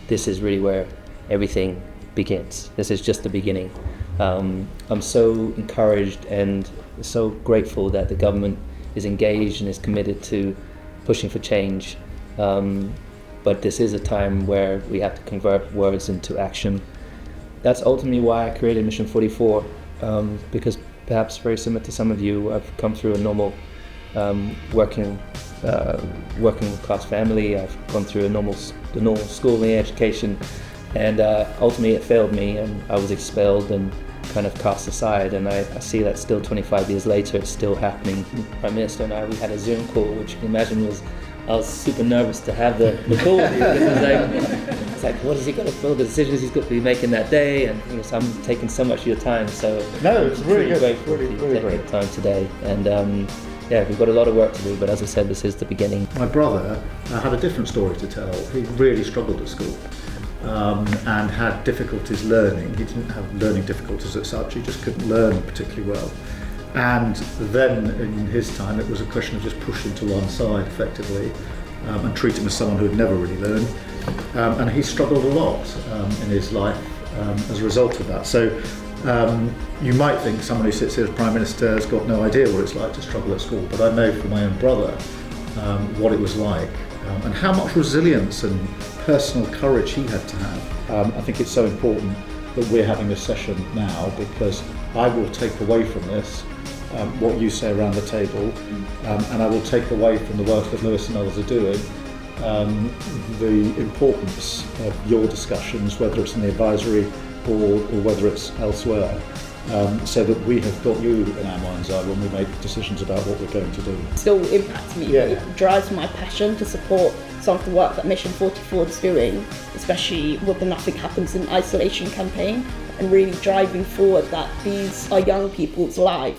this is really where everything begins. This is just the beginning. I'm so encouraged and so grateful that the government is engaged and is committed to pushing for change. But this is a time where we have to convert words into action. That's ultimately why I created Mission 44, because perhaps very similar to some of you, I've come through a normal working class family. I've gone through the normal schooling education, and ultimately it failed me, and I was expelled and kind of cast aside. And I see that still 25 years later, it's still happening. Prime Minister and I, we had a Zoom call, which you can imagine I was super nervous to have the call with you, because it's like, what has he got to fill, the decisions he's got to be making that day, and so I'm taking so much of your time. So no, it's really good. Grateful really for you taking the time today, and we've got a lot of work to do. But as I said, this is the beginning. My brother had a different story to tell. He really struggled at school and had difficulties learning. He didn't have learning difficulties as such. He just couldn't learn particularly well. And then in his time it was a question of just push him to one side effectively and treat him as someone who had never really learned. And he struggled a lot in his life as a result of that. So you might think someone who sits here as Prime Minister has got no idea what it's like to struggle at school, but I know from my own brother what it was like and how much resilience and personal courage he had to have. I think it's so important that we're having this session now, because I will take away from this what you say around the table, and I will take away from the work that Lewis and others are doing the importance of your discussions, whether it's in the advisory board or whether it's elsewhere, so that we have got you in our mind's eye when we make decisions about what we're going to do. Still impacts me. Yeah. It drives my passion to support some of the work that Mission 44 is doing, especially with the Nothing Happens in Isolation campaign, and really driving forward that these are young people's lives.